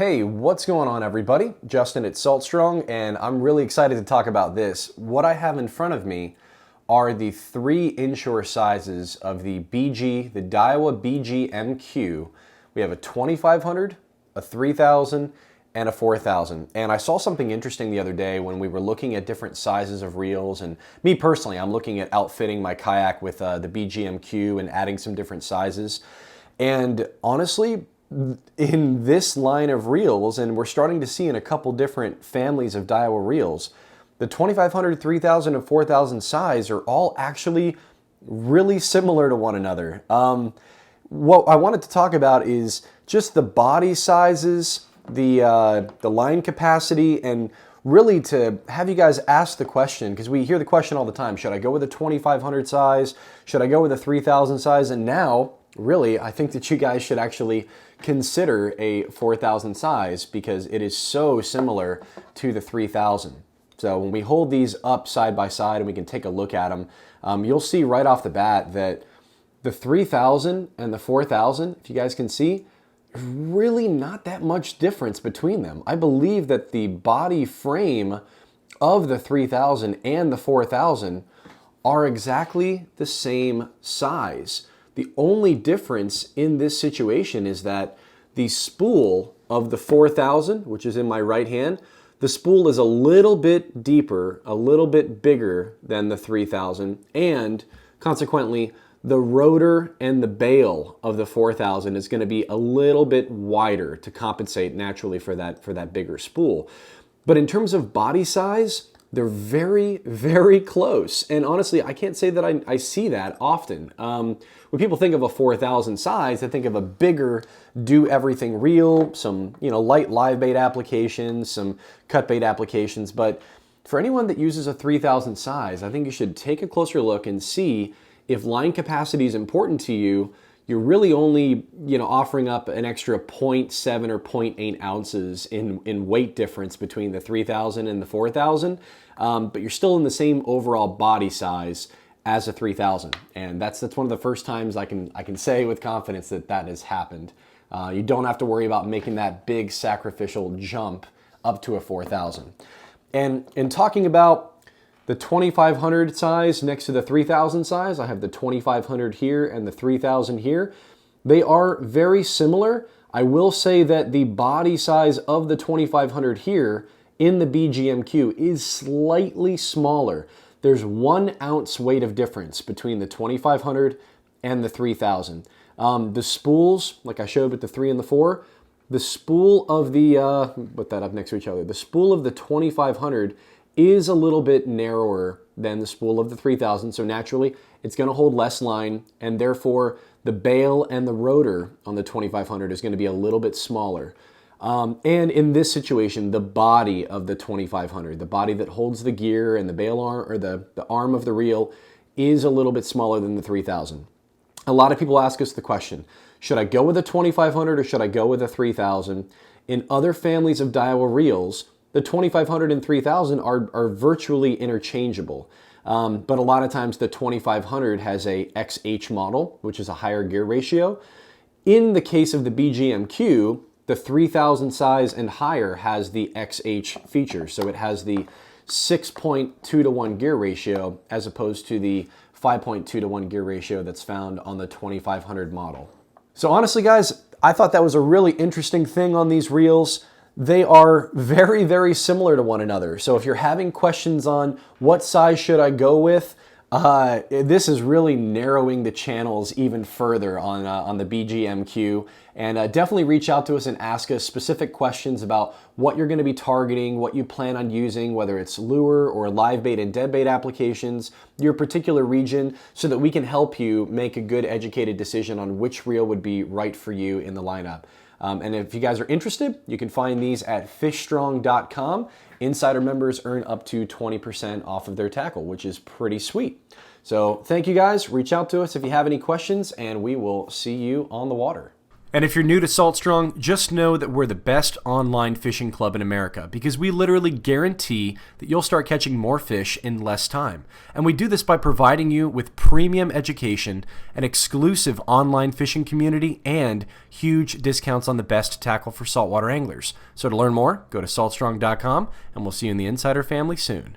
Hey, what's going on everybody? Justin at Saltstrong, and I'm really excited to talk about this. What I have in front of me are the three Inshore sizes of the Daiwa BG MQ. We have a 2500, a 3000, and a 4000. And I saw something interesting the other day when we were looking at different sizes of reels, and me personally, I'm looking at outfitting my kayak with the BG MQ and adding some different sizes. And honestly, in this line of reels, and we're starting to see in a couple different families of Daiwa reels, the 2500, 3000, and 4000 size are all actually really similar to one another. What I wanted to talk about is just the body sizes, the line capacity, and really to have you guys ask the question, because we hear the question all the time, should I go with a 2500 size? Should I go with a 3000 size? And now, really, I think that you guys should actually consider a 4000 size because it is so similar to the 3000. So when we hold these up side by side and we can take a look at them, you'll see right off the bat that the 3000 and the 4000, if you guys can see, really not that much difference between them. I believe that the body frame of the 3000 and the 4000 are exactly the same size. The only difference in this situation is that the spool of the 4000, which is in my right hand, the spool is a little bit deeper, a little bit bigger than the 3000, and consequently, the rotor and the bail of the 4000 is going to be a little bit wider to compensate naturally for that bigger spool. But in terms of body size, they're very, very close. And honestly, I can't say that I see that often. When people think of a 4000 size, they think of a bigger do-everything reel, some light live bait applications, some cut bait applications. But for anyone that uses a 3000 size, I think you should take a closer look and see if line capacity is important to you. You're really only offering up an extra 0.7 or 0.8 ounces in weight difference between the 3000 and the 4000, but you're still in the same overall body size as a 3000, and that's one of the first times I can say with confidence that has happened. You don't have to worry about making that big sacrificial jump up to a 4000. And in talking about the 2500 size next to the 3000 size, I have the 2500 here and the 3000 here. They are very similar. I will say that the body size of the 2500 here in the BGMQ is slightly smaller. There's 1 ounce weight of difference between the 2500 and the 3000. The spools, like I showed with the 3 and the 4, the spool of the, put that up next to each other, the spool of the 2500 is a little bit narrower than the spool of the 3000, so naturally it's going to hold less line, and therefore the bail and the rotor on the 2500 is going to be a little bit smaller. And in this situation, the body of the 2500, the body that holds the gear and the bail arm, or the arm of the reel, is a little bit smaller than the 3000. A lot of people ask us the question, should I go with a 2500 or should I go with a 3000? In other families of Daiwa reels, the 2500 and 3000 are virtually interchangeable. But a lot of times the 2500 has a XH model, which is a higher gear ratio. In the case of the BGMQ, the 3000 size and higher has the XH feature. So it has the 6.2 to 1 gear ratio as opposed to the 5.2 to 1 gear ratio that's found on the 2500 model. So honestly, guys, I thought that was a really interesting thing on these reels. They are very, very similar to one another. So if you're having questions on what size should I go with, this is really narrowing the channels even further on the BGMQ. And definitely reach out to us and ask us specific questions about what you're going to be targeting, what you plan on using, whether it's lure or live bait and dead bait applications, your particular region, so that we can help you make a good educated decision on which reel would be right for you in the lineup. And if you guys are interested, you can find these at fishstrong.com. Insider members earn up to 20% off of their tackle, which is pretty sweet. So thank you guys. Reach out to us if you have any questions, and we will see you on the water. And if you're new to Saltstrong, just know that we're the best online fishing club in America because we literally guarantee that you'll start catching more fish in less time. And we do this by providing you with premium education, an exclusive online fishing community, and huge discounts on the best tackle for saltwater anglers. So to learn more, go to saltstrong.com and we'll see you in the Insider family soon.